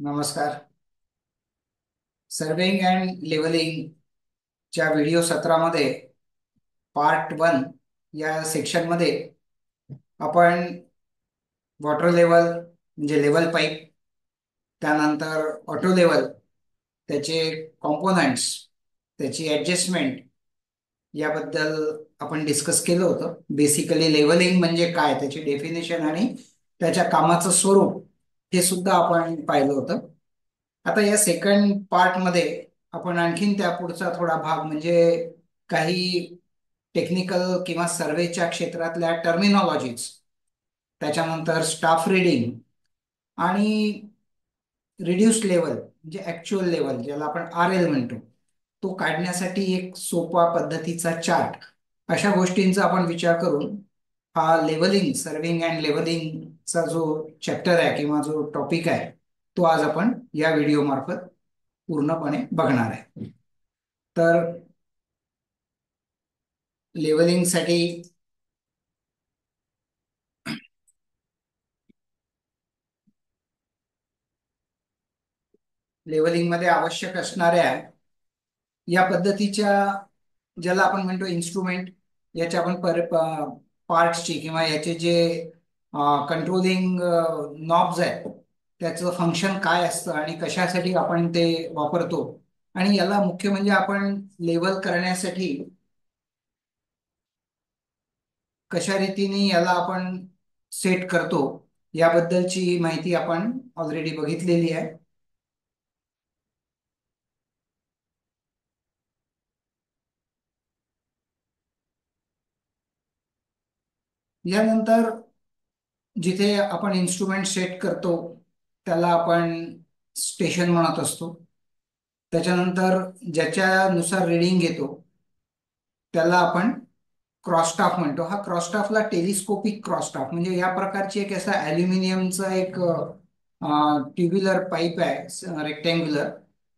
नमस्कार. Surveying and levelling च्या video सत्रामध्ये पार्ट 1 या सेक्शनमध्ये आपण वॉटर लेवल म्हणजे लेवल पाईप, त्यानंतर ऑटो लेवल, त्याचे कॉम्पोनंट्स, त्याची ॲडजस्टमेंट याबद्दल आपण डिस्कस केलं होतं. बेसिकली लेवलिंग म्हणजे काय, त्याची डेफिनेशन आणि त्याच्या कामाचं स्वरूप हे सुद्धा आपण पाहिलं होतं. आता या सेकंड पार्टमध्ये आपण आणखीन त्या पुढचा थोडा भाग म्हणजे काही टेक्निकल किंवा सर्वेच्या क्षेत्रातल्या टर्मिनॉलॉजीज, त्याच्यानंतर स्टाफ रीडिंग आणि रिड्यूस्ड लेवल म्हणजे ऍक्च्युअल लेवल ज्याला आपण RL म्हणतो, तो काढण्यासाठी एक सोपा पद्धतीचा चार्ट, अशा गोष्टींचा आपण विचार करून हा लेवलिंग, सर्विंग अँड लेवलिंगचा जो चॅप्टर आहे किंवा जो टॉपिक आहे, तो आज आपण या व्हिडिओ मार्फत पूर्णपणे बघणार आहे. तर लेवलिंगसाठी लेवलिंग मध्ये आवश्यक असणाऱ्या या पद्धतीच्या, ज्याला आपण म्हणतो इन्स्ट्रुमेंट, याच्या आपण पार्ट्सची किंवा याचे जे कंट्रोलिंग नॉब्स आहेत, त्याचं फंक्शन काय असतं आणि कशासाठी आपण ते वापरतो, आणि याला मुख्य म्हणजे आपण लेवल करण्यासाठी कशा रीतीने याला आपण सेट करतो याबद्दलची माहिती आपण ऑलरेडी बघितलेली आहे. यानंतर जिथे आपण इन्स्ट्रुमेंट सेट करतो त्याला आपण स्टेशन म्हणत असतो. त्याच्यानंतर ज्याच्यानुसार रिडिंग घेतो त्याला आपण क्रॉसस्टाफ म्हणतो. हा क्रॉसस्टाफला टेलिस्कोपिक क्रॉसस्टाफ म्हणजे या प्रकारची एक असा अल्युमिनियमचा एक ट्युब्युलर पाईप आहे, रेक्टँग्युलर,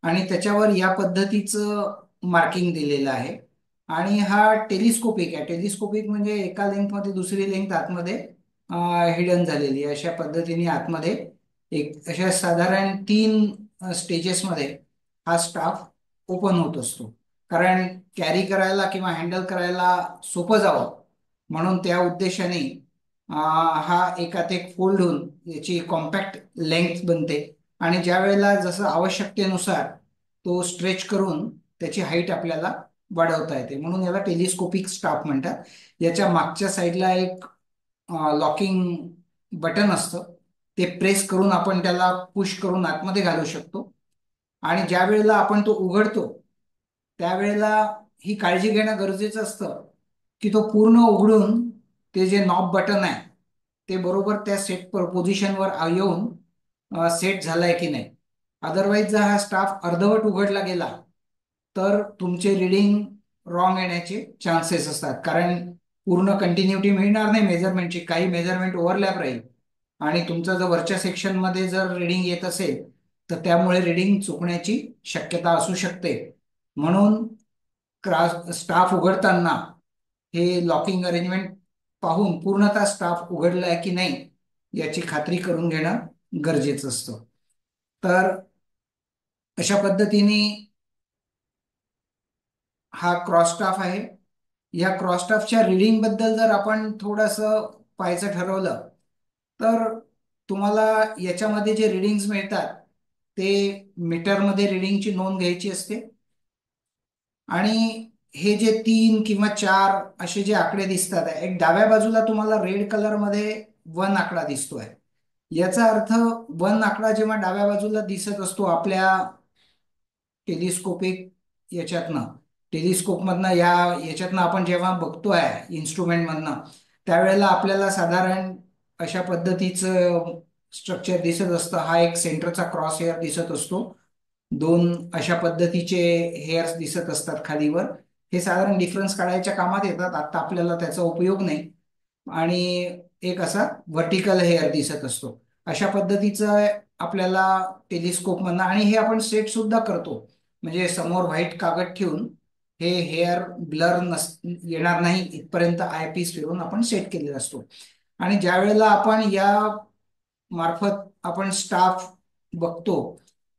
आणि त्याच्यावर या पद्धतीचं मार्किंग दिलेलं आहे. आणि हा टेलिस्कोपिक आहे. टेलिस्कोपिक म्हणजे एका लेंथ मध्ये दुसरी लेंथ आतमध्ये हिडन झालेली आहे. अशा पद्धतीने आतमध्ये एक अशा साधारण 3 स्टेजेसमध्ये हा स्टाफ ओपन होत असतो. कारण कॅरी करायला किंवा हँडल करायला सोपं जावं म्हणून त्या उद्देशाने हा एकात एक फोल्ड होऊन याची कॉम्पॅक्ट लेंथ बनते. आणि ज्या वेळेला जसं आवश्यकतेनुसार तो स्ट्रेच करून त्याची हाईट आपल्याला वाढवता येते, म्हणून याला टेलिस्कोपिक स्टाफ म्हणतात. याच्या मागच्या साईडला एक लॉकिंग बटन असतं. ते प्रेस करून आपण त्याला पुश करून आतमध्ये घालू शकतो. आणि ज्या वेळेला आपण तो उघडतो त्यावेळेला ही काळजी घेणं गरजेचं असतं की तो पूर्ण उघडून ते जे नॉब बटन आहे ते बरोबर त्या सेट पोझिशनवर येऊन सेट झालाय की नाही. अदरवाईज जर हा स्टाफ अर्धवट उघडला गेला तर तुमचे रिडिंग रॉंग येण्याचे चान्सेस असतात. कारण पूर्ण कंटिन्युटी मिळणार नाही मेजरमेंटची, काही मेजरमेंट ओव्हरलॅप राहील. आणि तुमचा जर वरच्या सेक्शन मध्ये जर रिडिंग येत असेल तर त्यामुळे रिडिंग चुकण्याची शक्यता असू शकते. म्हणून स्टाफ उघडताना हे लॉकिंग अरेंजमेंट पाहून पूर्णतः स्टाफ उघडलाय की नाही याची खात्री करून घेणं गरजेचं असतं. तर अशा पद्धतीने हा क्रॉस स्टाफ आहे. या क्रॉस स्टाफच्या रिडिंग बद्दल जर आपण थोडंसं पाहायचं ठरवलं तर तुम्हाला याच्यामध्ये जे रिडिंग्स मिळतात ते मीटरमध्ये रिडिंगची नोंद घ्यायची असते. आणि हे जे 3 किंवा 4 असे जे आकडे दिसतात, एक डाव्या बाजूला तुम्हाला रेड कलर मध्ये 1 आकडा दिसतोय. याचा अर्थ 1 आकडा जेव्हा डाव्या बाजूला दिसत असतो आपल्या टेलिस्कोपिक याच्यातनं, टेलिस्कोप मधनं याच्यातनं आपण जेव्हा बघतोय इन्स्ट्रुमेंट मधनं, त्यावेळेला आपल्याला साधारण अशा पद्धतीचं स्ट्रक्चर दिसत असतं. हा एक सेंटरचा क्रॉस हेअर दिसत असतो. 2 अशा पद्धतीचे हेअर्स दिसत असतात खालीवर. हे साधारण डिफरन्स काढायच्या कामात येतात, आता आपल्याला त्याचा उपयोग नाही. आणि एक असा व्हर्टिकल हेअर दिसत असतो. अशा पद्धतीचं आपल्याला टेलिस्कोप मधनं, आणि हे आपण सेट सुद्धा करतो म्हणजे समोर व्हाईट कागद ठेवून हे हेअर ब्लर येणार नाही इथपर्यंत आय पीस फिरून आपण सेट केलेला असतो. आणि ज्या वेळेला आपण या मार्फत आपण स्टाफ बघतो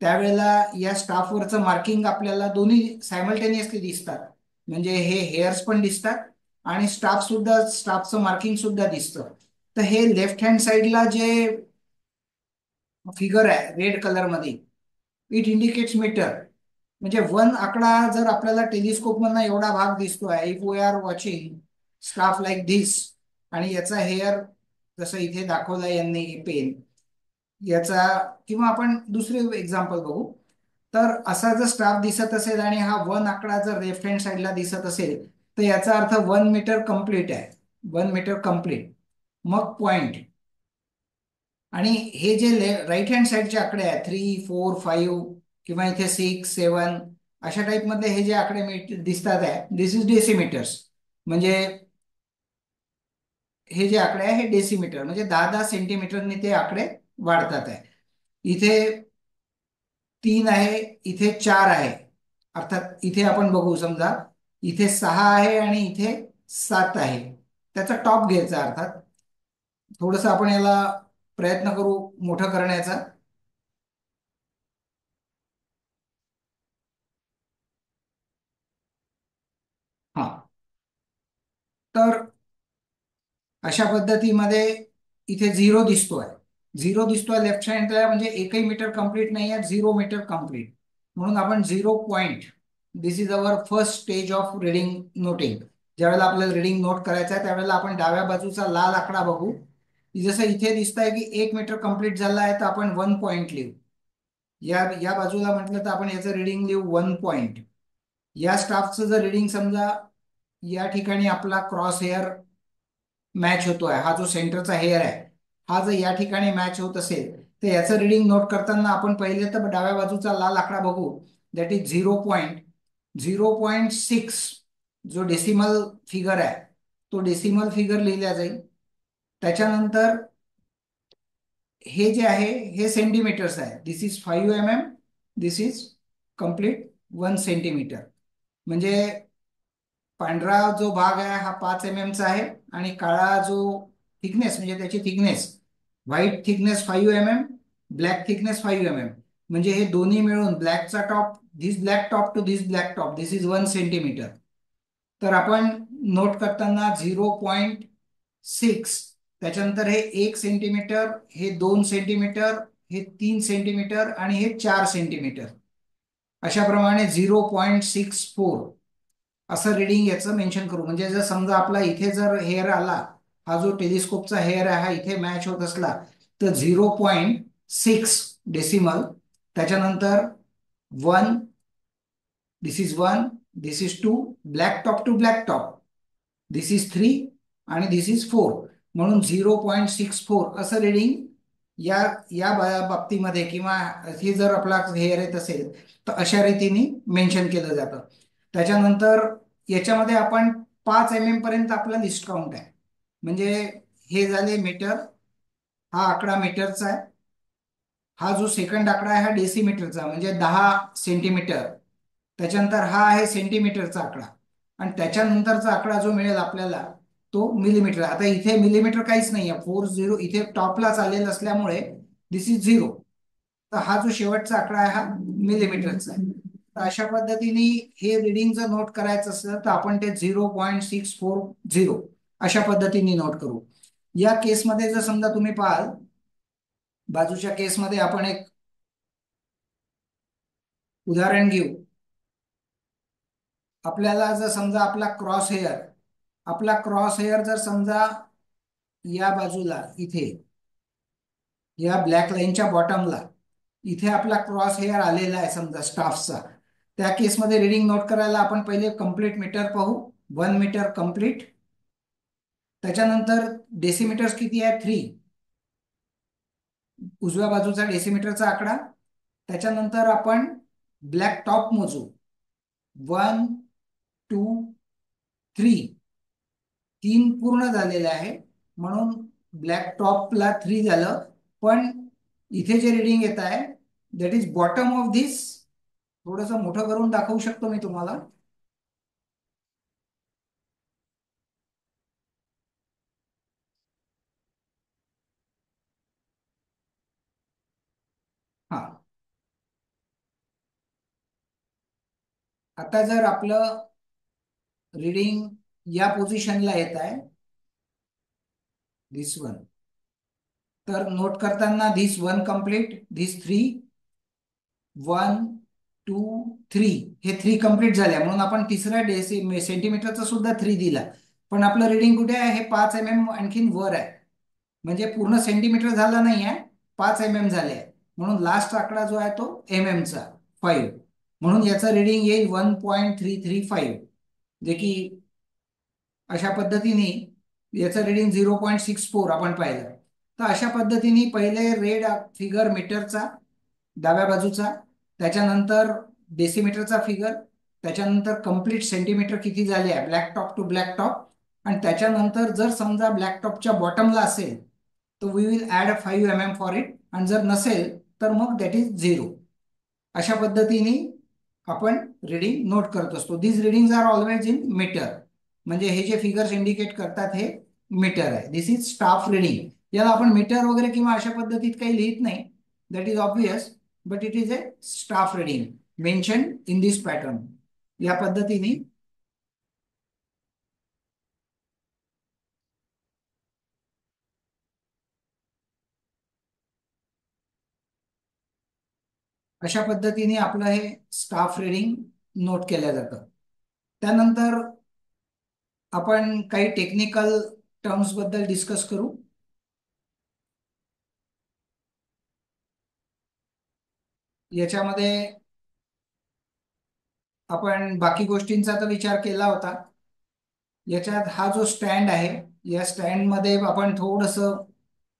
त्यावेळेला या स्टाफवरचं मार्किंग आपल्याला दोन्ही सायमल्टेनियसली दिसतात. म्हणजे हे हेअर्स पण दिसतात आणि स्टाफचं मार्किंग सुद्धा दिसतं. तर हे लेफ्ट हँड साईडला जे फिगर आहे रेड कलर मध्ये, इट इंडिकेट्स मीटर. म्हणजे वन आकडा जर आपल्याला टेलिस्कोप मधनं एवढा भाग दिसतोय, if we are watching staff like this, आणि याचा हेअर जसं इथे दाखवलंय यांनी पेन याचा, किंवा आपण दुसरे एक्झाम्पल बघू. तर असा जर स्टाफ दिसत असेल आणि हा वन आकडा जर लेफ्ट हँड साईडला दिसत असेल, तर याचा अर्थ 1 मीटर कम्प्लीट आहे. 1 मीटर कम्प्लीट. मग पॉइंट. आणि हे जे राईट हँड साईडचे आकडे आहेत 3, 4, 5 किंवा इथे 6, 7 अशा टाईप मधले हे जे आकडे दिसतात आहे, दिस इज डेसिमीटर्स. म्हणजे हे जे आकडे आहे हे डेसिमीटर, म्हणजे 10-10 सेंटीमीटरनी ते आकडे वाढतात आहे. इथे 3 आहे, इथे 4 आहे. अर्थात इथे आपण बघू, समजा इथे 6 आहे आणि इथे 7 आहे. त्याचा टॉप घ्यायचा अर्थात. थोडस आपण याला प्रयत्न करू मोठं करण्याचा. हा. तर अशा पद्धतीमध्ये इथे झिरो दिसतोय. झिरो दिसतोय लेफ्ट हँडला, म्हणजे एकही मीटर कंप्लीट नाही आहे, 0 मीटर कंप्लीट. म्हणून आपण 0 point, this is our first stage of reading noting. ज्यावेळेला आपल्याला रिडिंग नोट करायचं आहे त्यावेळेला आपण डाव्या बाजूचा लाल आकडा बघू. जसं इथे दिसत आहे की 1 मीटर कंप्लीट झाला आहे, तर आपण 1 पॉइंट लिहू. या बाजूला म्हटलं तर आपण याचं रिडिंग लिहू 1 पॉइंट. या स्टाफचं जर रिडिंग समजा या ठिकाणी आपला क्रॉस हेअर मॅच होतोय, हा जो सेंटरचा हेअर आहे हा जर या ठिकाणी मॅच होत असेल, तर याचं रिडिंग नोट करताना आपण पहिले तर डाव्या बाजूचा लाल आकडा बघू. That is 0.6. जो डेसिमल फिगर आहे तो डेसिमल फिगर लिहिला जाईल. त्याच्यानंतर हे जे आहे हे सेंटीमीटर्स आहे. This is 5 mm. This is complete 1 centimetre. म्हणजे पांढरा जो भाग आहे हा 5 mm चा आहे आणि काळा जो थिकनेस, म्हणजे त्याची thickness, white thickness 5 mm, black thickness 5 mm. म्हणजे हे दोन्ही मिळून ब्लॅकचा top, this black top to this black top, this is 1 centimetre. तर आपण नोट करताना 0.6, त्याच्यानंतर हे 1 सेंटीमीटर, हे 2 सेंटीमीटर, हे 3 सेंटीमीटर आणि हे 4 सेंटीमीटर. अशा प्रमाणे 0.64 असं रिडिंग याचं मेन्शन करू. म्हणजे जर समजा आपला इथे जर हेअर आला, हा जो टेलिस्कोपचा हेअर आहे हा इथे मॅच होत असला, तर 0.6 डेसिमल, त्याच्यानंतर 1, this is 1, this is 2, black top to black top, this is 3 आणि दिस इज 4. म्हणून 0.64 असं रिडिंग या या बाबतीमध्ये, किंवा हे जर आपला हेअर येत असेल तर अशा रीतीने मेन्शन केलं जातं. त्याच्यानंतर याच्यामध्ये आपण 5 mm पर्यंत आपला लिस्ट काउंट आहे. म्हणजे हे झाले मीटर, हा आकडा मीटरचा आहे. हा जो सेकंड आकडा आहे हा डेसिमीटरचा, म्हणजे 10 सेंटीमीटर. त्याच्यानंतर हा आहे सेंटीमीटरचा आकडा. आणि त्याच्यानंतरचा आकडा जो मिळेल आपल्याला तो मिलीमीटर. आता इथे मिलीमीटर काहीच नाही आहे, 40 इथे टॉपला चाललेलं असल्यामुळे दिस इज 0. तर हा जो शेवटचा आकडा आहे हा मिलीमीटरचा आहे. तर अशा पद्धतीने हे रिडिंग जर नोट करायचं असेल तर आपण ते 0.640 अशा पद्धतीने नोट करू. या केसमध्ये जर समजा तुम्ही पाहाल, बाजूच्या केसमध्ये आपण एक उदाहरण घेऊ. आपल्याला जर समजा आपला क्रॉस हेअर जर समजा या बाजूला इथे या ब्लॅक लाईनच्या बॉटमला इथे आपला क्रॉस हेअर आलेला आहे समजा स्टाफचा, त्या केसमध्ये रिडिंग नोट करायला आपण पहिले कम्प्लीट मीटर पाहू. 1 मीटर कम्प्लीट. त्याच्यानंतर डेसिमीटर्स किती आहे? 3. उजव्या बाजूचा डेसिमीटरचा आकडा. त्याच्यानंतर आपण ब्लॅक टॉप मोजू. 1, 2, 3. 3 पूर्ण झालेले आहे म्हणून ब्लॅक टॉपला 3 झालं. पण इथे जे रिडिंग येत आहे that is bottom of this. थोडस मोठं करून दाखवू शकतो मी तुम्हाला. हा, आता जर आपलं रीडिंग या पोझिशनला येत आहे, धिस वन, तर नोट करताना this one complete, this three, 1 2 3, हे थ्री कंप्लीट झाल्या म्हणून आपण तिसऱ्या सेंटीमीटरचा सुद्धा थ्री दिला. पण आपलं रीडिंग कुठे आहे? हे 5 mm आणखीन वर आहे, म्हणजे पूर्ण सेंटीमीटर झाला नाही आहे, 5 mm झाले आहे. म्हणून लास्ट आकडा जो आहे तो चा 5, म्हणून याचं रीडिंग येईल 1.335, जे की अशा पद्धतीने याचं रीडिंग 0.64 आपण पाहिलं. तर अशा पद्धतीने पहिले रेड फिगर मीटरचा डाव्या बाजूचा, त्याच्यानंतर डेसिमीटरचा फिगर, त्याच्यानंतर कंप्लीट सेंटीमीटर किती झाले आहे black top to black top, आणि त्याच्यानंतर जर समजा ब्लॅक टॉपच्या बॉटमला असेल तर we will add 5 mm for it, आणि जर नसेल तर मग दॅट इज 0. अशा पद्धतीने आपण रीडिंग नोट करत असतो. These readings are always in metre, म्हणजे हे जे फिगर्स इंडिकेट करतात हे मीटर आहे. This is staff reading. याला आपण मीटर वगैरे किंवा अशा पद्धतीत काही लिहित नाही, that is obvious, but it is A staff reading mention in this pattern. या पद्धतीने अशा पद्धतीने आपलं हे स्टाफ रीडिंग नोट केलं जातं. त्यानंतर आपण काही टेक्निकल टर्म्स बद्दल डिस्कस करू. याच्यामध्ये आपण बाकी गोष्टींचा तर विचार केला होता. याच्यात हा जो स्टँड आहे, या स्टँड मध्ये आपण थोडस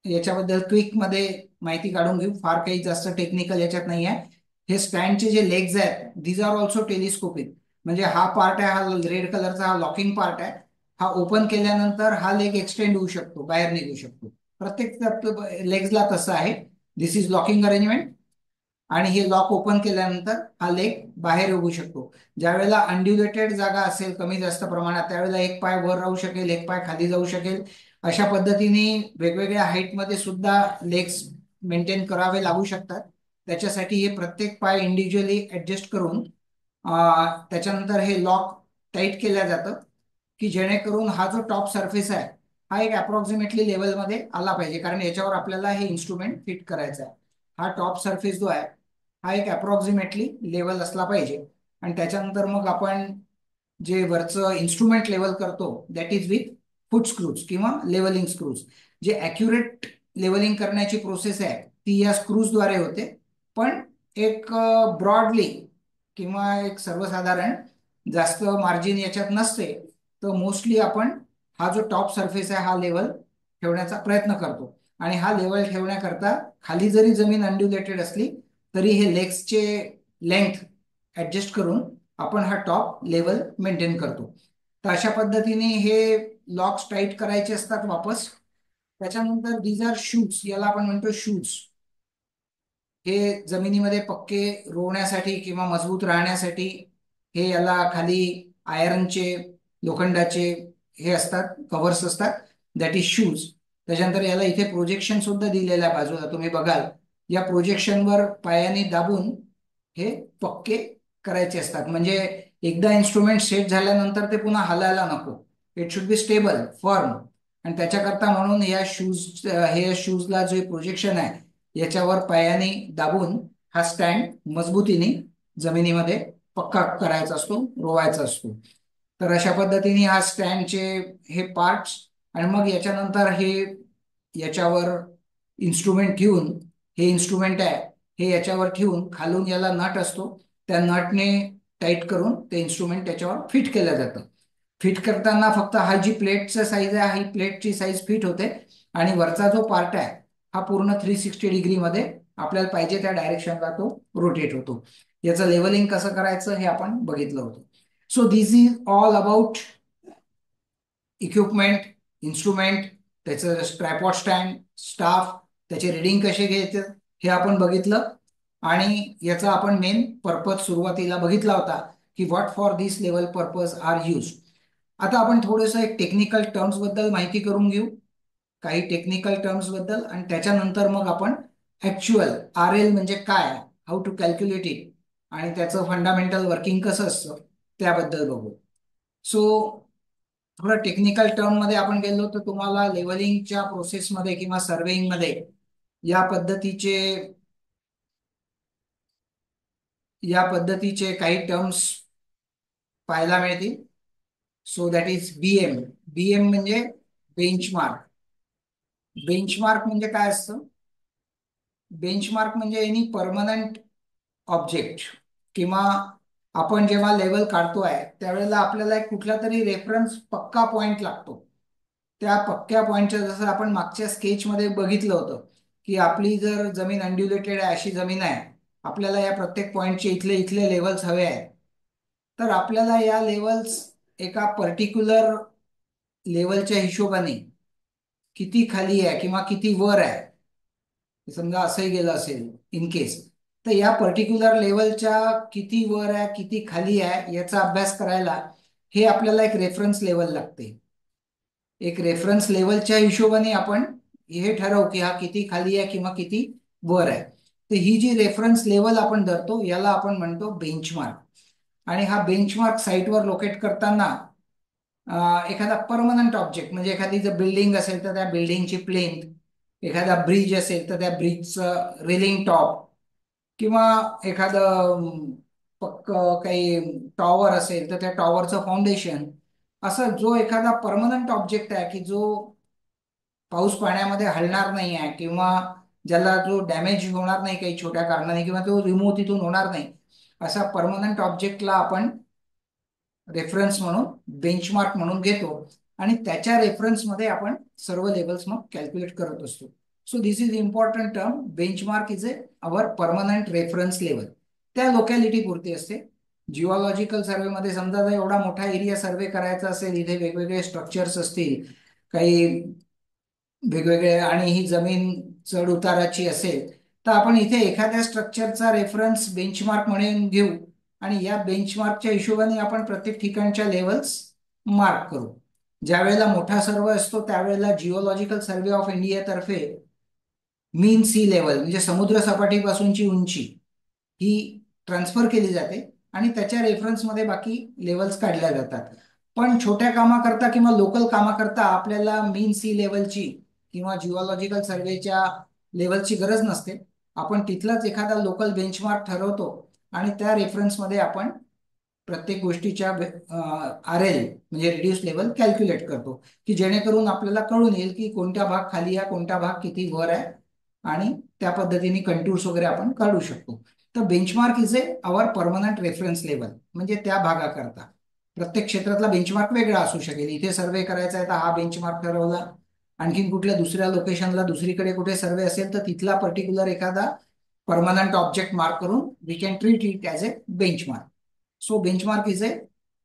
याच्याबद्दल क्विक मध्ये माहिती काढून घेऊ. फार काही जास्त टेक्निकल याच्यात नाही आहे. हे स्टँडचे जे लेग्स आहेत दीज आर ऑल्सो टेलिस्कोपिक, म्हणजे हा पार्ट आहे, हा रेड कलरचा हा लॉकिंग पार्ट आहे. हा ओपन केल्यानंतर हा लेग एक्सटेंड होऊ शकतो, बाहेर निघू शकतो. प्रत्येक लेग्सला तसं आहे. दिस इज लॉकिंग अरेंजमेंट, आणि हे लॉक ओपन केल्यानंतर हा लेग बाहेर येऊ शकतो. ज्यावेळेला अनड्युलेटेड जागा असेल कमी जास्त प्रमाणात, त्यावेळेला एक पाय वर राहू शकेल, एक पाय खाली जाऊ शकेल. अशा पद्धतीने वेगवेगळ्या हाईटमध्ये सुद्धा लेग्स मेंटेन करावे लागू शकतात. त्याच्यासाठी हे प्रत्येक पाय इंडिव्हिज्युअली ऍडजस्ट करून त्याच्यानंतर हे लॉक टाईट केल्या जातं, की जेणेकरून हा जो टॉप सरफेस आहे हा एक अप्रॉक्सिमेटली लेवलमध्ये आला पाहिजे, कारण याच्यावर आपल्याला हे इन्स्ट्रुमेंट फिट करायचं आहे. हा टॉप सरफेस जो आहे हा एक अप्रॉक्सिमेटली लेवल असला पाहिजे. आणि त्याच्यानंतर मग आपण जे वरचं इन्स्ट्रुमेंट लेवल करतो that is with foot screws किंवा लेवलिंग स्क्रूज. जे ॲक्युरेट लेवलिंग करण्याची प्रोसेस आहे ती या स्क्रूजद्वारे होते. पण एक ब्रॉडली किंवा एक सर्वसाधारण जास्त मार्जिन याच्यात नसते, तर मोस्टली आपण हा जो टॉप सरफेस आहे हा लेवल ठेवण्याचा प्रयत्न करतो. आणि हा लेवल ठेवण्याकरता खाली जरी जमीन अनड्युलेटेड असली तरी हे लेग्सचे लेंथ ऍडजस्ट करून आपण हा टॉप लेवल मेंटेन करतो. तर अशा पद्धतीने हे लॉक्स टाईट करायचे असतात वापस. त्याच्यानंतर दीज आर शूज, याला आपण म्हणतो शूज. हे जमिनीमध्ये पक्के रोवण्यासाठी किंवा मजबूत राहण्यासाठी हे याला खाली आयरनचे, लोखंडाचे हे असतात, कव्हर्स असतात, दॅट इज शूज. त्याच्यानंतर याला इथे प्रोजेक्शन सुद्धा दिलेलं आहे बाजूला, तुम्ही बघाल. या प्रोजेक्शनवर पायाने दाबून हे पक्के करायचे असतात, म्हणजे एकदा इन्स्ट्रुमेंट सेट झाल्यानंतर ते पुन्हा हलायला नको. It should be stable, firm. आणि त्याच्याकरता म्हणून या हे शूजला जे प्रोजेक्शन आहे याच्यावर पायाने दाबून हा स्टँड मजबूतीने जमिनीमध्ये पक्का करायचा असतो, रोवायचा असतो. तर अशा पद्धतीने हा स्टँडचे हे पार्ट्स, आणि मग याच्यानंतर हे याच्यावर इन्स्ट्रुमेंट ठेवून, हे इन्स्ट्रुमेंट आहे हे याच्यावर ठेवून खालून याला नट असतो, त्या नटने टाईट करून ते इन्स्ट्रुमेंट त्याच्यावर फिट केलं जातं. फिट करताना फक्त हा जी प्लेटचा साईज आहे ही प्लेटची साईज फिट होते, आणि वरचा जो पार्ट आहे हा पूर्ण 360 डिग्री मध्ये आपल्याला पाहिजे त्या डायरेक्शनला तो रोटेट होतो. याचं लेवलिंग कसं करायचं हे आपण बघितलं होतं. So this is all about equipment, instrument, त्याचं ट्रायपॉड स्टँड, स्टाफ, त्याचे रिडिंग कसे घ्यायचे हे आपण बघितलं. आणि याचा आपण मेन पर्पज सुरुवातीला बघितला होता की what for this level purpose are use. आता आपण थोडंसं एक टेक्निकल टर्म्स बद्दल माहिती करून घेऊ, काही टेक्निकल टर्म्स बद्दल, आणि त्याच्यानंतर मग आपण ऍक्च्युअल आर एल म्हणजे काय, हाऊ टू कॅल्क्युलेट इट, आणि त्याचं फंडामेंटल वर्किंग कसं असतं त्याबद्दल बघू. सो थोडं टेक्निकल टर्म मध्ये आपण गेलो तर तुम्हाला लेवलिंगच्या प्रोसेसमध्ये किंवा सर्वेइंग मध्ये या पद्धतीचे या पद्धतीचे काही टर्म्स पाहायला मिळतील. So that is BM. BM म्हणजे बेंचमार्क. बेंचमार्क म्हणजे काय असतं? बेंचमार्क म्हणजे एनी परमनंट ऑब्जेक्ट, किंवा आपण जेव्हा लेवल काढतोय त्यावेळेला आपल्याला एक कुठला तरी रेफरन्स पक्का पॉइंट लागतो. त्या पक्क्या पॉइंटच्या, जसं आपण मागच्या स्केचमध्ये बघितलं होतं की आपली जर जमीन अनड्युलेटेड आहे, अशी जमीन आहे, आपल्याला या प्रत्येक पॉइंटचे इथले इथले लेवल्स हवे आहेत, तर आपल्याला या लेवल्स एका पर्टिक्युलर लेवलच्या हिशोबाने किती खाली आहे किंवा किती वर आहे, समजा असंही गेलं असेल इन केस, तर या पर्टिक्युलर लेवलच्या किती वर आहे किती खाली आहे याचा अभ्यास करायला हे आपल्याला एक रेफरन्स लेवल लागते. एक रेफरन्स लेवलच्या हिशोबाने आपण हे ठरवू की हा किती खाली आहे किंवा किती वर आहे. तर ही जी रेफरन्स लेवल आपण धरतो याला आपण म्हणतो बेंचमार्क. आणि हा बेंचमार्क साईटवर लोकेट करताना एखादा परमनंट ऑब्जेक्ट, म्हणजे एखादी जर बिल्डिंग असेल तर त्या बिल्डिंगची प्लेन, एखादा ब्रिज असेल तर त्या ब्रिजचं रेलिंग टॉप, किंवा एखादं पक्क काही टॉवर असेल तर त्या टॉवरचं फाउंडेशन, असं जो एखादा परमनंट ऑब्जेक्ट आहे की जो पाऊस पाण्यामध्ये हलणार नाही आहे, किंवा ज्याला जो डॅमेज होणार नाही काही छोट्या कारणाने, किंवा तो रिमूव्ह तिथून होणार नाही, अशा परमनंट ऑब्जेक्टला आपण रेफरन्स म्हणून, बेंचमार्क म्हणून घेतो. आणि त्याच्या रेफरन्समध्ये आपण सर्व लेवल्स मग कॅल्क्युलेट करत असतो. So this is important term. Benchmark is our permanent reference level. त्या लोकॅलिटी पुरती असते. जिओलॉजिकल सर्वेमध्ये समजा जर एवढा मोठा एरिया सर्वे करायचा असेल, इथे वेगवेगळे स्ट्रक्चर्स असतील काही वेगवेगळे, आणि ही जमीन चढ उताराची असेल, तर आपण इथे एखाद्या स्ट्रक्चरचा रेफरन्स बेंचमार्क म्हणून घेऊ, आणि या बेंचमार्कच्या हिशोबाने आपण प्रत्येक ठिकाणच्या लेवल्स मार्क करू. ज्या वेळेला मोठा सर्वे असतो त्यावेळेला जिओलॉजिकल सर्वे ऑफ इंडिया तर्फे मीन सी लेवल म्हणजे समुद्र सपाटीपासूनची उंची ही ट्रान्सफर केली जाते, आणि त्याच्या रेफरन्समध्ये बाकी लेवल्स काढल्या जातात. पण छोट्या कामाकरता किंवा लोकल कामाकरता आपल्याला मीन सी लेवलची किंवा जिओलॉजिकल सर्वेच्या लेवलची गरज नसते. आपण तिथलाच एखादा लोकल बेंचमार्क ठरवतो आणि त्या रेफरन्समध्ये आपण प्रत्येक गोष्टीच्या आर एल म्हणजे रिड्यूस लेवल कॅल्क्युलेट करतो, की जेणेकरून आपल्याला कळून येईल की कोणत्या भाग खाली आहे, कोणता भाग किती वर आहे, आणि त्या पद्धतीने कंटूर्स वगैरे आपण काढू शकतो. तर benchmark is our permanent reference level, म्हणजे त्या भागाकरता प्रत्येक क्षेत्रातला बेंचमार्क वेगळा असू शकेल. इथे सर्वे करायचा आहे तर हा बेंचमार्क ठरवला, आणखीन कुठल्या दुसऱ्या लोकेशनला दुसरीकडे कुठे सर्वे असेल तर तिथला पर्टिक्युलर एखादा परमनंट ऑब्जेक्ट मार्क करून we can treat it as a benchmark. So benchmark is a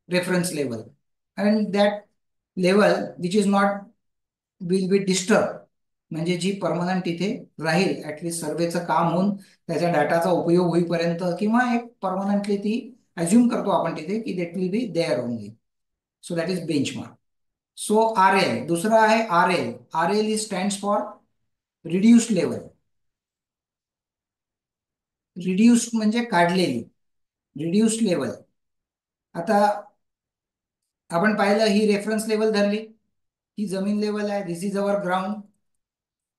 reference level, and that level which is not will be disturbed, म्हणजे जी परमनंट तिथे राहील ऍटलीस्ट सर्वेचं काम होऊन त्याच्या डाटाचा उपयोग होईपर्यंत, किंवा एक परमनंटली ती अज्युम करतो आपण तिथे की that will be there only. So that is benchmark. So R L दुसरा आहे. R L. R L is stands for reduced level. Reduced म्हणजे काढलेली, रिड्युस्ड लेवल. आता आपण पाहिलं ही रेफरन्स लेवल धरली, ही जमीन लेवल आहे, दिस इज अवर ग्राउंड.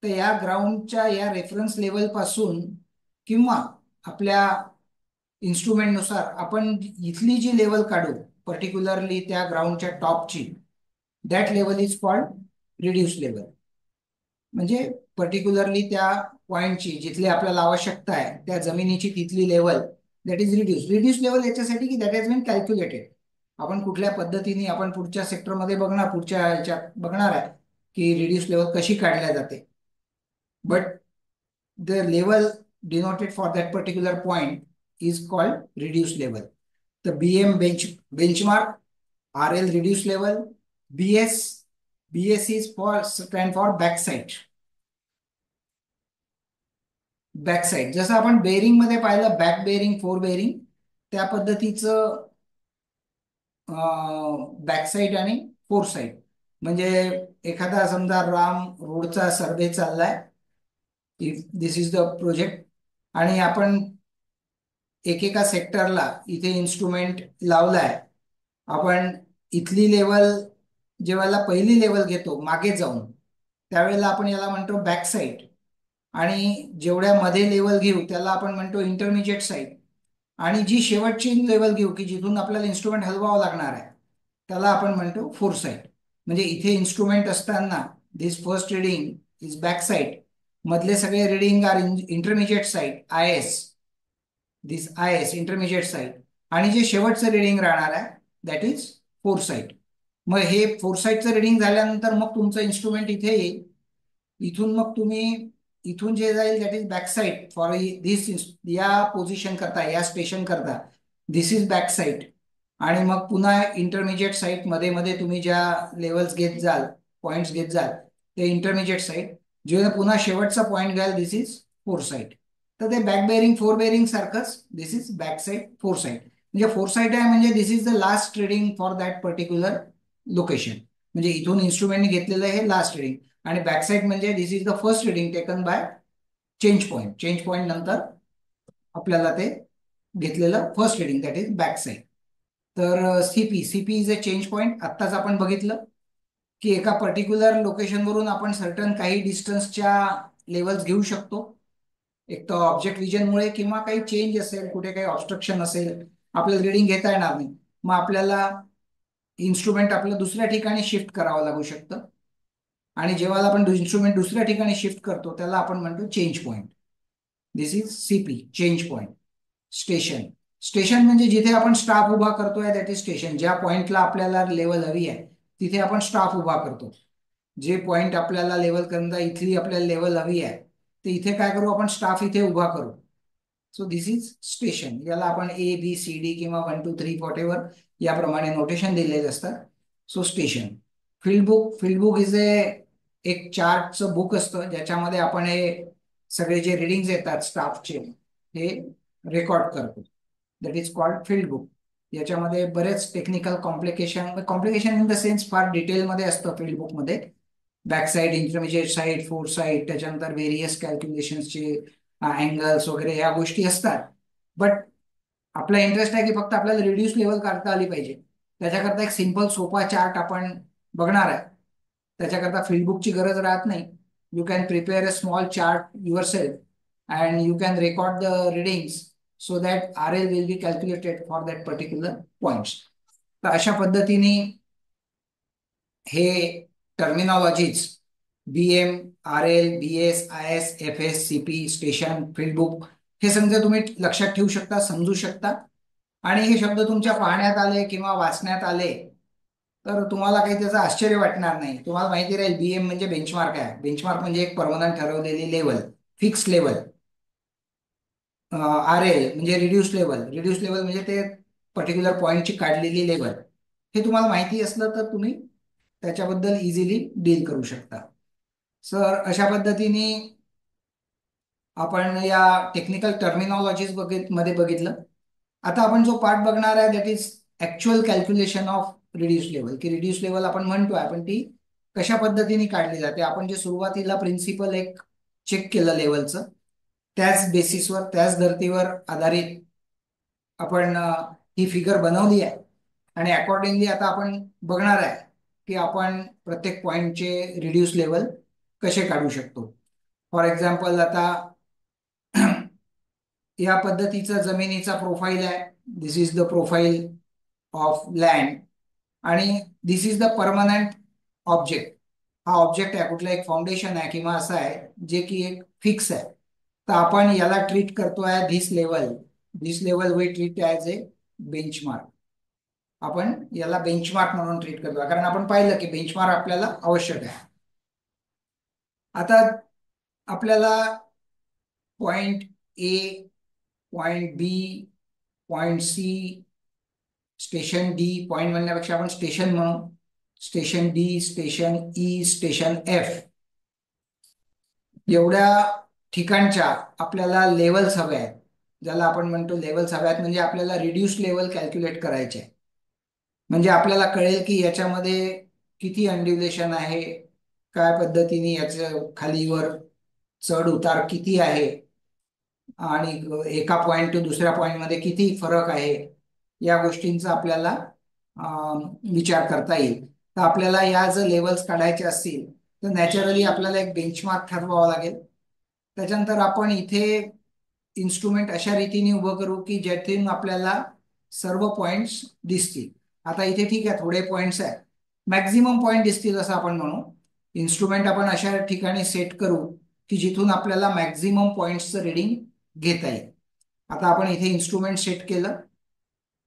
तर या ग्राउंडच्या या रेफरन्स लेवल पासून किंवा आपल्या इन्स्ट्रुमेंटनुसार आपण इथली जी लेवल काढू पर्टिक्युलरली त्या ग्राउंडच्या टॉपची, that level is called reduce level. म्हणजे पर्टिक्युलरली त्या पॉइंटची जिथली आपल्याला आवश्यकता आहे त्या जमिनीची तिथली level, that is reduce. Reduce level याच्यासाठी की दॅट हॅज बीन कॅल्क्युलेटेड. आपण कुठल्या पद्धतीने आपण पुढच्या सेक्टरमध्ये बघणार, पुढच्या ह्याच्यात बघणार आहे की रिड्यूस लेवल कशी काढल्या जाते. But the level denoted for that particular point is called reduced level. The BM benchmark, RL reduced level, BS is for stand for backside. Backside जसं आपण बेरिंग मध्ये पाहिलं, बॅक बेरिंग, फोर बेरिंग, त्या पद्धतीचं backside आणि four side. म्हणजे एखादा समजा राम रोडचा सर्वे चाललाय if this is the project, आणि आपण एकेका सेक्टरला इथे इन्स्ट्रुमेंट लावलाय. आपण इथली लेवल जेव्हा पहिली लेवल घेतो मागे जाऊन, त्यावेळेला आपण याला म्हणतो बॅक साईड. आणि जेवढ्या मध्ये लेवल घेऊ त्याला आपण म्हणतो इंटरमिजिएट साईड. आणि जी शेवटची लेवल घेऊ की जिथून आपल्याला इन्स्ट्रुमेंट हलवावं लागणार आहे, त्याला आपण म्हणतो फोर साईड. म्हणजे इथे इन्स्ट्रुमेंट असताना this first reading is back side, मधले सगळे reading are intermediate side, I S, this I S intermediate side. आणि जे शेवटचं रिडिंग राहणार आहे दॅट इज फोर साईड. मग हे फोर साईडचं रिडिंग झाल्यानंतर मग तुमचं इन्स्ट्रुमेंट इथे येईल. इथून मग तुम्ही इथून जे जाईल that is back side for this, या पोझिशन करता, या स्टेशन करता दिस इज बॅक साईड. आणि मग पुन्हा इंटरमिजिएट साईड मध्ये मध्ये तुम्ही ज्या लेवल्स घेत जाल, पॉइंट्स घेत जाल, ते इंटरमिजिएट साईड. जेव्हा पुन्हा शेवटचा पॉइंट घ्याल दिस इज फोर साईड. तर ते बॅक बेअरिंग फोर बेअरिंग सारखंच this is back side fore side. म्हणजे फोर साईड आहे म्हणजे this is the last reading for that particular location. म्हणजे इथून इन्स्ट्रुमेंटने घेतलेलं हे लास्ट रिडिंग. आणि बॅक साईड म्हणजे this is the first reading taken by change point. Change point नंतर आपल्याला ते घेतलेलं first reading that is back side. तर C P is a change point. आत्ताच आपण बघितलं की एका पर्टिक्युलर लोकेशनवरून आपण सर्टन काही डिस्टन्सच्या लेवल्स घेऊ शकतो. एक तर ऑब्जेक्ट विजनमुळे, किंवा काही चेंज असेल, कुठे काही ऑब्स्ट्रक्शन असेल, आपल्याला रिडिंग घेता येणार नाही, मग आपल्याला इन्स्ट्रुमेंट आपलं दुसऱ्या ठिकाणी शिफ्ट करावं लागू शकतं. आणि जेव्हा आपण इन्स्ट्रुमेंट दुसऱ्या ठिकाणी शिफ्ट करतो त्याला आपण म्हणतो change point. This is CP, change point. Station, station म्हणजे जिथे आपण स्टाफ उभा करतोय दॅट इज स्टेशन. ज्या पॉइंटला आपल्याला लेवल हवी आहे तिथे आपण स्टाफ उभा करतो. जे पॉइंट आपल्याला लेवल करता इथली आपल्याला लेवल हवी आहे, तर इथे काय करू आपण, स्टाफ इथे उभा करू. So this is station. याला आपण ABCD किंवा 1 2 3 वॉट एव्हर याप्रमाणे नोटेशन दिलेले असतात. So station. Field book is एक चार्टचं बुक असतं ज्याच्यामध्ये आपण हे सगळे जे रिडिंग्स येतात स्टाफचे हे रेकॉर्ड करतो. That is called field book. याच्यामध्ये बरेच technical complication, complication in the sense फार डिटेलमध्ये असतं फील्ड बुकमध्ये. Back side, intermediate side, fore side, त्याच्यानंतर व्हेरियस कॅल्क्युलेशन्सचे अँगल्स वगैरे ह्या गोष्टी असतात. बट आपला इंटरेस्ट आहे की फक्त आपल्याला रिड्यूस लेवल काढता आली पाहिजे. त्याच्याकरता एक सिंपल सोपा चार्ट आपण बघणार आहे. त्याच्याकरता फील्ड बुकची गरज राहत नाही. You can prepare a small chart your self and you can record the readings so that RL will be calculated for that particular points. तर अशा पद्धतीने हे टर्मिनॉलॉजीज BM, RL, BS, IS, FS, CP, station, field book, हे समजा तुम्ही लक्षात ठेवू शकता, समजू शकता. आणि हे शब्द तुमच्या पाहण्यात आले किंवा वाचण्यात आले तर तुम्हाला काही त्याचं आश्चर्य वाटणार नाही. तुम्हाला माहिती राहील BM म्हणजे बेंचमार्क आहे. बेंचमार्क म्हणजे एक परमनंट ठरवलेली लेवल, फिक्स लेवल. RL म्हणजे रिड्यूस लेवल. रिड्यूस लेवल म्हणजे ते पर्टिक्युलर पॉइंटची काढलेली लेवल. हे तुम्हाला माहिती असलं तर तुम्ही त्याच्याबद्दल इझिली डील करू शकता. सर अशा पद्धतीने आपण या टेक्निकल टर्मिनॉलॉजीज मध्ये बघितलं. आता आपण जो पार्ट बघणार आहे that is actual calculation of reduce level. की रिड्यूस लेवल आपण म्हणतोय पण ती कशा पद्धतीने काढली जाते. आपण जे सुरुवातीला प्रिन्सिपल एक चेक केलं लेवलचं, त्याच बेसिसवर, त्याच धर्तीवर आधारित आपण ही फिगर बनवली आहे. आणि अकॉर्डिंगली आता आपण बघणार आहे की आपण प्रत्येक पॉइंटचे रिड्यूस लेवल कसे काढू शकतो. फॉर एक्झाम्पल आता या पद्धतीचा जमिनीचा प्रोफाईल आहे. This is the profile of land. आणि this is the permanent object. हा ऑब्जेक्ट आहे, कुठला एक फाउंडेशन आहे किंवा असं आहे जे की एक फिक्स आहे. तर आपण याला ट्रीट करतोय this level. This level we treat as a benchmark. आपण याला बेंचमार्क म्हणून ट्रीट करतो कारण आपण पाहिलं की बेंचमार्क आपल्याला आवश्यक आहे. आता आपल्याला point A, point B, point C, station D, point म्हणण्यापेक्षा आपण स्टेशन म्हणू. Station D, station E, station F, एवढ्या ठिकाणच्या आपल्याला लेवल्स हव्या आहेत. ज्याला आपण म्हणतो लेवल्स हव्या आहेत म्हणजे आपल्याला रिड्यूस लेवल कॅल्क्युलेट करायचे आहे. म्हणजे आपल्याला कळेल की याच्यामध्ये किती अंड्युलेशन आहे, काय पद्धतीने याचं खालीवर चढ उतार किती आहे आणि एका पॉइंट टू दुसऱ्या पॉइंटमध्ये किती फरक आहे, या गोष्टींचा आपल्याला विचार करता येईल. तर आपल्याला या जर लेवल्स काढायचे असतील तर नॅचरली आपल्याला एक बेंचमार्क ठरवावा लागेल. त्याच्यानंतर आपण इथे इन्स्ट्रुमेंट अशा रीतीने उभं करू की ज्यातून आपल्याला सर्व पॉइंट्स दिसतील. आता इथे ठीक आहे, थोडे पॉइंट्स आहेत, मॅक्झिमम पॉइंट दिसतील असं आपण म्हणू. इन्स्ट्रुमेंट आपण अशा ठिकाणी सेट करू की जिथून आपल्याला मॅक्झिमम पॉइंट्सचं रिडिंग घेता येईल. आता आपण इथे इन्स्ट्रुमेंट सेट केलं.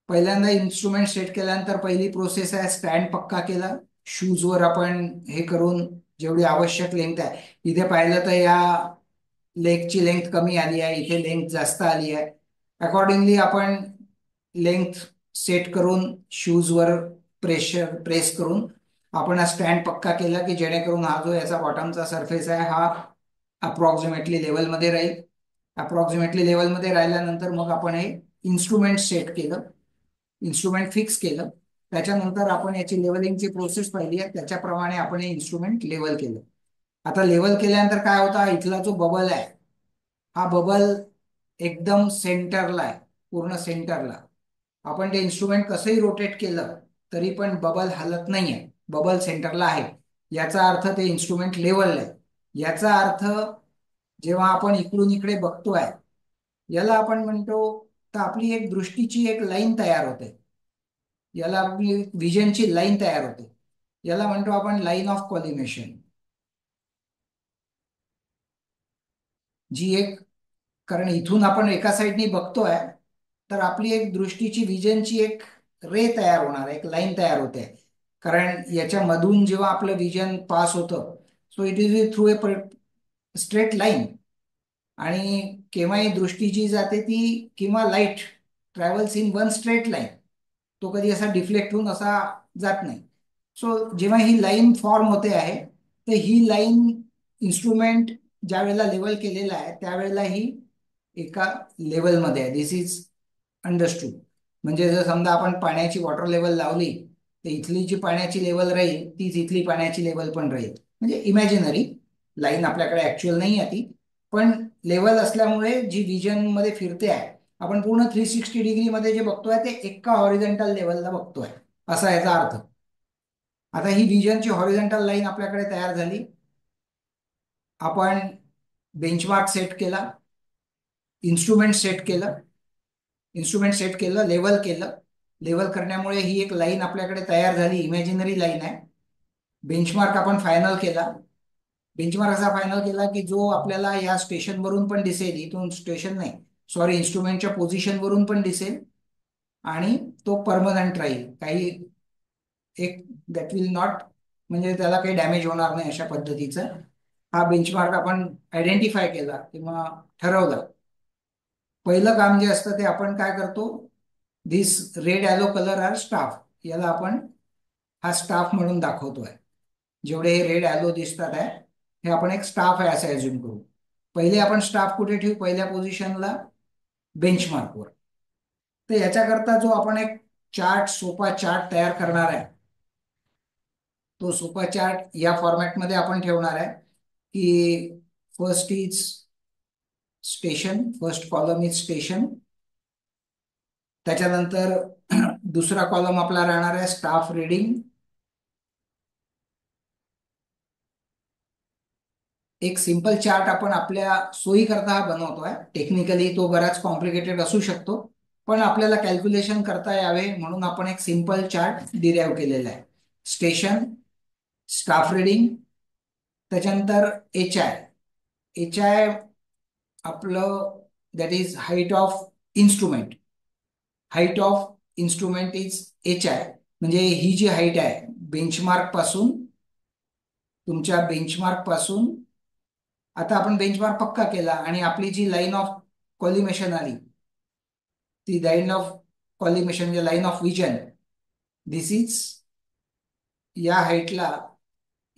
पहिल्यांदा इन्स्ट्रुमेंट सेट केल्यानंतर पहिली प्रोसेस आहे स्टँड पक्का केला. शूजवर आपण हे करून जेवढी आवश्यक लेंथ आहे, इथे पाहिलं तर या लेगची लेंथ कमी आली आहे, इथे लेंथ जास्त आली आहे. अकॉर्डिंगली आपण लेंथ सेट करून शूजवर प्रेस करून आपण हा स्टँड पक्का केला की जेणेकरून हा जो याचा बॉटमचा सरफेस आहे हा अप्रॉक्सिमेटली लेवलमध्ये राहील. अप्रॉक्सिमेटली लेवलमध्ये राहिल्यानंतर मग आपण हे इन्स्ट्रुमेंट सेट केलं, इन्स्ट्रुमेंट फिक्स केलं. त्याच्यानंतर आपण याची लेवलिंगची प्रोसेस पाहिली आहे, त्याच्याप्रमाणे आपण हे इन्स्ट्रुमेंट लेवल केलं. आता लेवल केल्यानंतर काय होता, इथला जो बबल आहे हा बबल एकदम सेंटरला आहे, पूर्ण सेंटरला. आपण ते इन्स्ट्रुमेंट कसंही रोटेट केलं तरी पण बबल हलत नाहीये, बबल सेंटरला आहे. याचा अर्थ ते इन्स्ट्रुमेंट लेवल आहे. याचा अर्थ जेव्हा आपण इकडून इकडे बघतोय, याला आपण म्हणतो तर आपली एक दृष्टीची एक लाईन तयार होते, याला आपली विजनची लाईन तयार होते. याला म्हणतो आपण लाईन ऑफ कॉलिमेशन. जी एक, कारण इथून आपण एका साईडनी बघतोय तर आपली एक दृष्टीची विजनची एक रे तयार होणार, एक लाईन तयार होते. कारण याच्या मधून जेव्हा आपलं विजन पास होतं, so it is through a straight line. आणि केव्हाही दृष्टी जी जाते ती किंवा light travels in one straight line, तो कधी असा डिफ्लेक्ट होऊन असा जात नाही. सो जेव्हा ही लाईन फॉर्म होते आहे तर ही लाईन इन्स्ट्रुमेंट ज्या वेळेला लेवल केलेला आहे त्यावेळेला ही एका लेवलमध्ये आहे. This is understood. म्हणजे जर समजा आपण पाण्याची वॉटर लेवल लावली तर इथली जी पाण्याची लेवल राहील तीच इथली पाण्याची लेवल पण राहील. म्हणजे इमॅजिनरी लाईन, आपल्याकडे ऍक्च्युअल नाही आहे ती, पण लेवल असल्यामुळे जी विजन मध्ये फिरते आहे, आपण पूर्ण 360 डिग्री मध्ये जे बघतोय ते एका हॉरिझॉन्टल लेवलला बघतोय, असा याचा अर्थ. आता ही विजनची हॉरिझॉन्टल लाईन आपल्याकडे तयार झाली. आपण बेंचमार्क सेट केला, इन्स्ट्रुमेंट सेट केलं, इन्स्ट्रुमेंट सेट केलं, लेवल केलं. लेवल करण्यामुळे ही एक लाईन आपल्याकडे तयार झाली, इमॅजिनरी लाईन आहे. बेंचमार्क आपण फायनल केला. बेंचमार्क असा फायनल केला की जो आपल्याला या स्टेशनवरून पण दिसेल, इथून स्टेशन नाही, सॉरी, इन्स्ट्रुमेंटच्या पोझिशनवरून पण दिसेल आणि तो परमनंट राहील. काही एक दॅट विल नॉट, म्हणजे त्याला काही डॅमेज होणार नाही अशा पद्धतीचा हा बेंचमार्क आपण आयडेंटिफाय केला किंवा ठरवलं. पहिलं काम जे असतं ते आपण काय करतो, this red yellow colour are staff, याला आपण हा स्टाफ म्हणून दाखवतोय. जेवढे हे रेड येलो दिसतात आहे हे आपण एक स्टाफ आहे असं अज्युम करू. पहिले आपण स्टाफ कुठे ठेवू, पहिल्या पोझिशनला बेंचमार्कवर. तर याच्याकरता जो आपण एक चार्ट, सोपा चार्ट तयार करणार आहे, तो सोपा चार्ट या फॉर्मॅटमध्ये आपण ठेवणार आहे की first is station, first column is station. त्याच्यानंतर दुसरा कॉलम आपला राहणार आहे स्टाफ रीडिंग. एक सिंपल चार्ट आपण आपल्या सोयीकरता हा बनवतोय. टेक्निकली तो बराच कॉम्प्लिकेटेड असू शकतो, पण आपल्याला कॅल्क्युलेशन करता यावे म्हणून आपण एक सिंपल चार्ट डिराईव्ह केलेला आहे. स्टेशन, स्टाफ रीडिंग, त्याच्यानंतर एच आय. एच आय आपलं that is height of instrument. Height of instrument is H I. म्हणजे ही जी हाईट आहे बेंचमार्क पासून, तुमच्या बेंचमार्क पासून, आता आपण बेंचमार्क पक्का केला आणि आपली जी लाईन ऑफ कॉलिमेशन आली, ती लाईन ऑफ कॉलिमेशन म्हणजे line of vision, this is या हाईटला,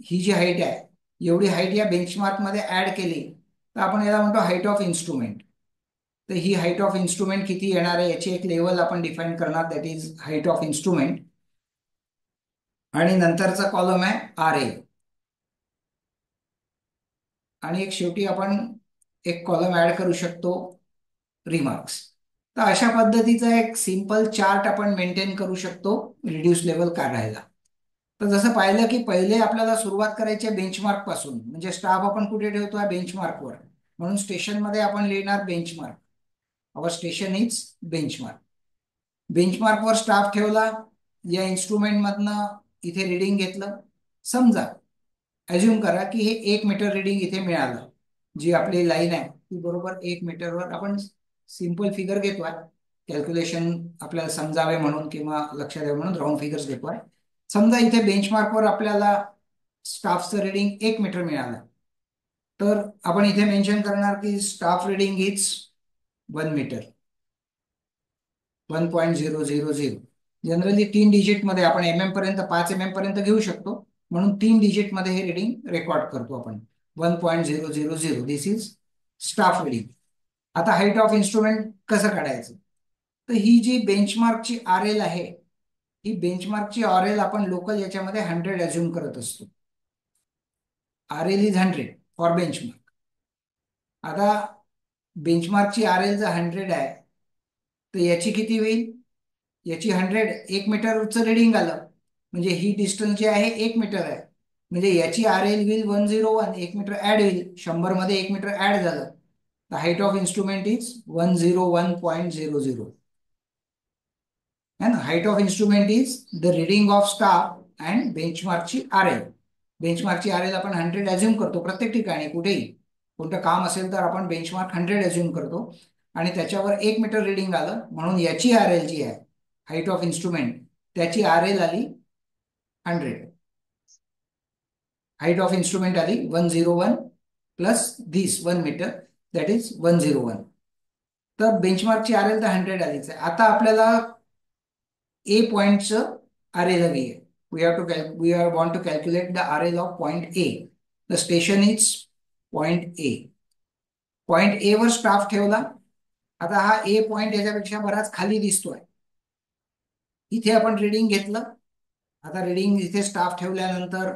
ही जी हाईट आहे एवढी हाईट या बेंचमार्क मध्ये ऍड केली तर आपण याला म्हणतो हाईट ऑफ इन्स्ट्रुमेंट. तर ही हाईट ऑफ इन्स्ट्रुमेंट किती येणार आहे याची एक लेवल आपण डिफाईन करणार, that is height of instrument. आणि नंतरचा कॉलम आहे आर ए. आणि एक शेवटी आपण एक कॉलम ऍड करू शकतो, रिमार्क्स. तर अशा पद्धतीचा एक सिंपल चार्ट आपण मेंटेन करू शकतो रिड्यूस लेवल काढायला. तर जसं पाहिलं की पहिले आपल्याला सुरुवात करायची आहे बेंचमार्क पासून, म्हणजे स्टाफ आपण कुठे ठेवतो आहे बेंचमार्कवर. म्हणून स्टेशनमध्ये आपण लिहिणार benchmark. Our station is benchmark. बेंचमार्कवर स्टाफ ठेवला, या इन्स्ट्रुमेंट मधनं इथे रिडिंग घेतलं. समजा अज्युम करा की हे 1 मीटर रिडिंग इथे मिळालं. जी आपली लाईन आहे ती बरोबर 1 मीटरवर आपण सिंपल फिगर घेतोय. कॅल्क्युलेशन आपल्याला समजावे म्हणून किंवा लक्षात यावे म्हणून राऊंड फिगर्स घेतोय. समजा इथे बेंचमार्कवर आपल्याला स्टाफचं रिडिंग 1 मीटर मिळालं. तर आपण इथे मेन्शन करणार की staff reading is 1 metre, 1.000. Generally 3 digit मध्ये आपण पर्यंत 5 पर्यंत घेऊ शकतो, म्हणून 3 डिजिट मध्ये हे रिडिंग रेकॉर्ड करतो आपण. 1.000 दिस इज स्टाफ रिडिंग. आता हाईट ऑफ इन्स्ट्रुमेंट कसं काढायचं? तर ही जी बेंचमार्कची आर एल आहे, ही बेंचमार्कची आर एल आपण लोकल याच्यामध्ये 100 अज्युम करत असतो. R L is 100 for benchmark. आता बेंचमार्कची आर एल जर 100 आहे, तर याची किती होईल? याची 100, 1 मीटरचं रिडिंग आलं, म्हणजे ही डिस्टन्स जी आहे 1 मीटर आहे. म्हणजे याची आर एल होईल 101. 1 मीटर ऍड होईल, 100 मध्ये 1 मीटर ऍड झालं. The height of instrument is 101.00. है ना. Height of instrument is the reading of staff and बेंचमार्कची आर एल. बेंचमार्कची आर एल आपण 100 अज्युम करतो प्रत्येक ठिकाणी. कुठेही कोणतं काम असेल तर आपण बेंचमार्क 100 अज्युम करतो, आणि त्याच्यावर 1 मीटर रिडिंग आलं म्हणून याची आर एल जी आहे हाईट ऑफ इन्स्ट्रुमेंट, त्याची आर एल आली 100. हाईट ऑफ इन्स्ट्रुमेंट आली 101 plus this 1 metre, that is 101. तर बेंचमार्कची आर एल तर 100 आलीच आहे. आता आपल्याला ए पॉइंटचं आर एल हवी आहे. we are want to calculate the RL of point A. The station is point A. Point A वर स्टाफ ठेवला. आता हा ए पॉइंट याच्यापेक्षा बराच खाली दिसतोय. इथे आपण रिडिंग घेतलं. आता रिडिंग इथे स्टाफ ठेवल्यानंतर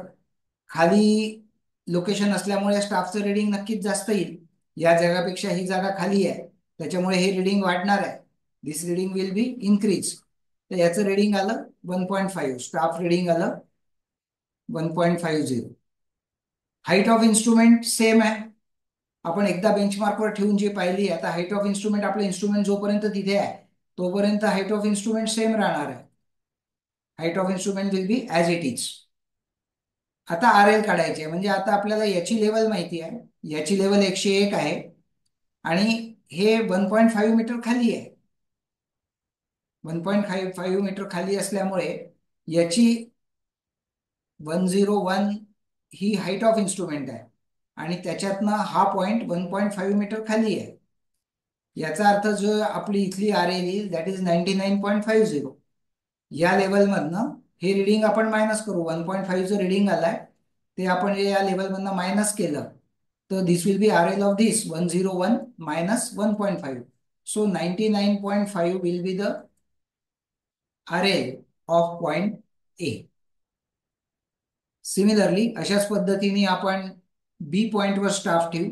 खाली लोकेशन असल्यामुळे स्टाफचं रिडिंग नक्कीच जास्त येईल. या जागापेक्षा ही जागा खाली आहे, त्याच्यामुळे हे रिडिंग वाढणार आहे. दिस रिडिंग विल बी इन्क्रीज. तर याचं रिडिंग आलं 1.5. स्टाफ रिडिंग आलं 1.50. हाईट ऑफ इन्स्ट्रुमेंट सेम आहे. आपण एकदा बेंचमार्कवर ठेवून जी पाहिली. आता हाईट ऑफ इन्स्ट्रुमेंट, आपलं इन्स्ट्रुमेंट जोपर्यंत तिथे आहे तोपर्यंत हाईट ऑफ इन्स्ट्रुमेंट सेम राहणार आहे. Height of instrument will be as it is. आता आर एल काढायची आहे, म्हणजे आता आपल्याला याची लेवल माहिती आहे. याची लेवल 101 आहे आणि हे 1.5 मीटर खाली आहे. 1.5 मीटर खाली असल्यामुळे याची 101 ही हाईट ऑफ इन्स्ट्रुमेंट आहे, आणि त्याच्यातनं हा पॉइंट 1.5 मीटर खाली आहे. याचा अर्थ जो आपली इथली आर एल येईल दॅट इज 99.50. या लेवलमधनं हे रिडिंग आपण मायनस करू. 1.5 जो रिडिंग आलाय ते आपण या लेवलमधनं मायनस केलं, तर this will be R L of this 101 minus 1.5. So 99.5 will be the R L of point A. Similarly अशाच पद्धतीने आपण बी पॉइंटवर स्टाफ ठेवू.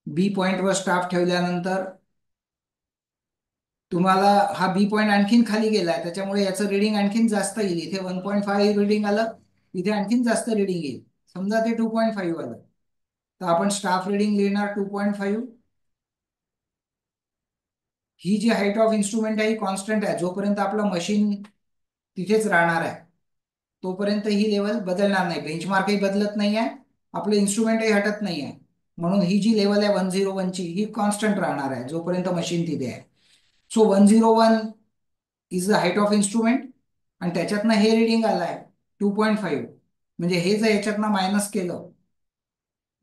बी पॉइंटवर स्टाफ ठेवल्यानंतर तुम्हाला हा बी पॉइंट आणखीन खाली गेलाय, त्याच्यामुळे याचं रिडिंग आणखीन जास्त येईल. इथे 1.5 रिडिंग आलं, इथे आणखीन जास्त रिडिंग येईल. समजा ते 2.5 आलं, तर आपण स्टाफ रिडिंग लिहिणार 2.5. ही जी हाईट ऑफ इन्स्ट्रुमेंट आहे ही कॉन्स्टंट आहे. जोपर्यंत आपलं मशीन तिथेच राहणार आहे तोपर्यंत ही लेवल बदलणार नाही. बेंचमार्कही बदलत नाही आहे, आपलं इन्स्ट्रुमेंटही हटत नाही आहे. म्हणून ही जी लेवल आहे 101 ची ही कॉन्स्टंट राहणार आहे जोपर्यंत मशीन तिथे आहे. So 101 is the height of instrument, आणि त्याच्यातनं हे रिडिंग आलं आहे 2.5. म्हणजे हे जर याच्यातनं मायनस केलं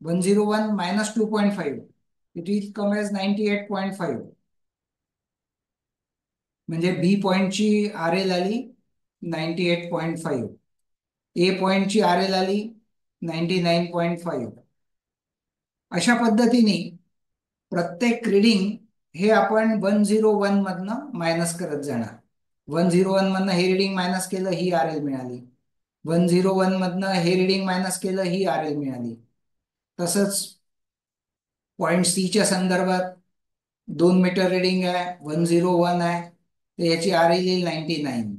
101 minus 2.5, it is come as 98.5. म्हणजे बी पॉइंटची आर एल आली 98.5. ए पॉइंटची आर एल आली 99.5. अशा पद्धतीने प्रत्येक रिडिंग हे आपण 101 मधनं मायनस करत जाणार. 101 मधनं हे रिडिंग मायनस केलं, ही आर एल मिळाली. 101 मधनं हे रिडिंग मायनस केलं, ही आर एल मिळाली. तसंच पॉइंट सी च्या संदर्भात 2 मीटर रिडिंग आहे, 101 आहे, तर याची आर एल येईल 99.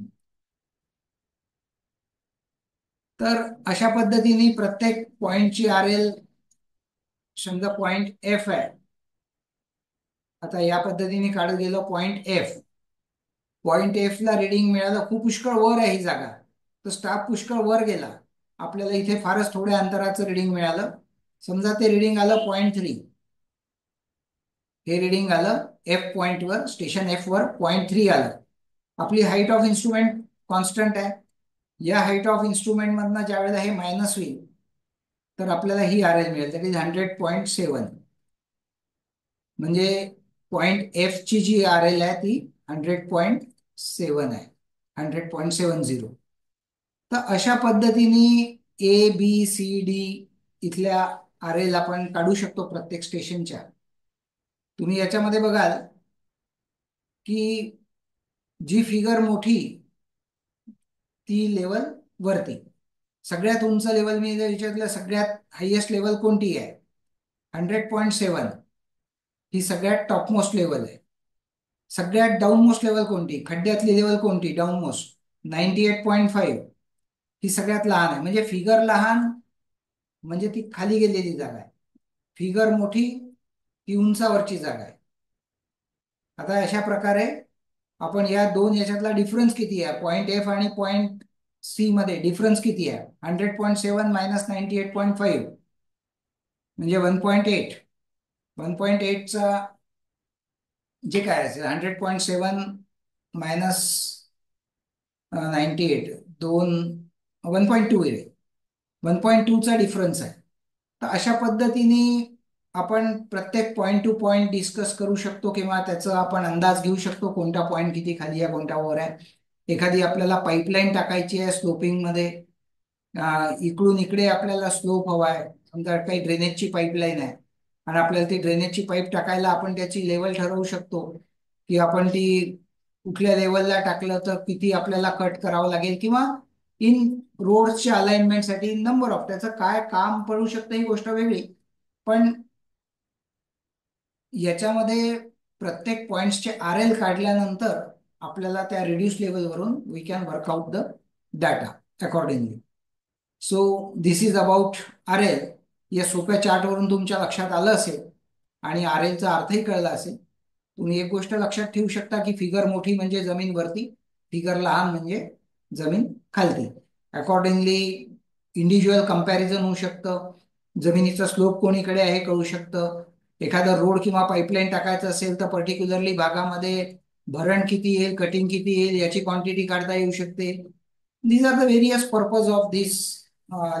तर अशा पद्धतीने प्रत्येक पॉइंटची आर एल, समजा पॉइंट एफ आहे, आता या पद्धतीने काढत गेलो पॉइंट एफ. पॉइंट एफ ला रिडिंग मिळालं, खूप पुष्कळ वर आहे ही जागा, तर स्टाफ पुष्कळ वर गेला. आपल्याला इथे फारच थोड्या अंतराचं रिडिंग मिळालं. समजा ते रिडिंग आलं पॉइंट 3. हे रिडिंग आलं एफ पॉइंट वर, स्टेशन एफ वर पॉइंट 3 आलं. आपली हाईट ऑफ इन्स्ट्रुमेंट कॉन्स्टंट आहे. या हाईट ऑफ इन्स्ट्रुमेंट मधनं ज्या वेळेला हे मायनस होईल, तर आपल्याला ही आर एल मिळेल, दॅट इज 100.7. म्हणजे पॉइंट एफ ची जी आर एल आहे ती 100.7 आहे, 100.70. तर अशा पद्धतीने ए बी सी डी इथल्या आर एल आपण काढू शकतो प्रत्येक स्टेशनच्या. तुम्ही याच्यामध्ये बघाल की जी फिगर मोठी ती लेवल वरती, सगळ्यात उंच लेवल मी जर विचारलं सगळ्यात हायएस्ट लेवल कोणती आहे, 100.7 ही सगळ्यात टॉपमोस्ट लेवल आहे. सगळ्यात डाऊनमोस्ट लेवल कोणती, खड्ड्यातली लेवल कोणती, डाऊनमोस्ट 98.5 ही सगळ्यात लहान आहे. म्हणजे फिगर लहान म्हणजे ती खाली गेलेली जागा आहे, फिगर मोठी ती उंचावरची जागा आहे. आता अशा प्रकारे आपण या दोन याच्यातला डिफरन्स किती आहे, पॉइंट एफ आणि पॉइंट सी मध्ये डिफरन्स किती आहे, 100.7 मायनस 98.5 म्हणजे 1.8. 1.8चा जे काय असेल, 100.7 मायनस 98, 1.2 आहे, 1.2चा डिफरन्स आहे. तर अशा पद्धतीने आपण प्रत्येक पॉइंट टू पॉइंट डिस्कस करू शकतो, किंवा त्याचा आपण अंदाज घेऊ शकतो कोणता पॉइंट किती खाली आहे कोणता वर आहे. एखादी आपल्याला पाईपलाईन टाकायची आहे स्लोपिंग मध्ये, इकडून इकडे आपल्याला स्लोप हवा आहे, समजा काही ड्रेनेजची पाईपलाईन आहे आणि आपल्याला ती ड्रेनेजची पाईप टाकायला आपण त्याची लेवल ठरवू शकतो, की आपण ती कुठल्या लेवलला टाकलं तर किती आपल्याला कट करावं लागेल, किंवा इन रोडच्या अलाइनमेंटसाठी नंबर ऑफ, त्याचं काय काम पडू शकतं ही गोष्ट वेगळी. पण याच्यामध्ये प्रत्येक पॉइंटचे आर एल काढल्यानंतर आपल्याला त्या रिड्यूस लेवलवरून we can work out the data accordingly. So this is about R L. या सोप्या चार्टवरून तुमच्या लक्षात आलं असेल आणि आर एलचा अर्थही कळला असेल. तुम्ही एक गोष्ट लक्षात ठेवू शकता की फिगर मोठी म्हणजे जमीन वरती, फिगर लहान म्हणजे जमीन खालती. अकॉर्डिंगली इंडिव्हिज्युअल कंपॅरिझन होऊ शकतं, जमिनीचा स्लोप कोणीकडे आहे कळू शकतं. एखादा रोड किंवा पाईपलाईन टाकायचं असेल तर पर्टिक्युलरली भागामध्ये भरण किती येईल, कटिंग किती येईल याची क्वांटिटी काढता येऊ शकते. These are the various purpose of this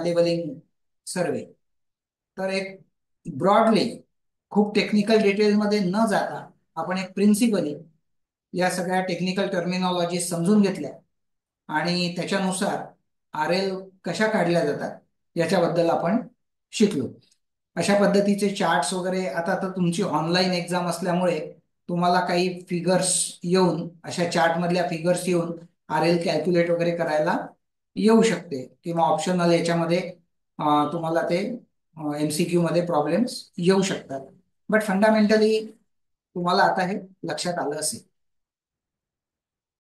levelling survey. तर एक ब्रॉडली, खूप टेक्निकल डिटेलमध्ये न जाता आपण एक प्रिन्सिपली या सगळ्या टेक्निकल टर्मिनॉलॉजी समजून घेतल्या आणि त्याच्यानुसार आर एल कशा काढल्या जातात याच्याबद्दल आपण शिकलो. अशा पद्धतीचे चार्ट्स वगैरे, आता तर तुमची ऑनलाईन एक्झाम असल्यामुळे तुम्हाला काही फिगर्स येऊन, अशा चार्ट मधल्या फिगर्स येऊन आर एल कॅल्क्युलेट वगैरे करायला येऊ शकते, किंवा ऑप्शनल याच्यामध्ये तुम्हाला ते एमसीक्यू मध्ये प्रॉब्लेम्स येऊ शकतात. बट फंडामेंटली तुम्हाला आता हे लक्षात आलं असेल.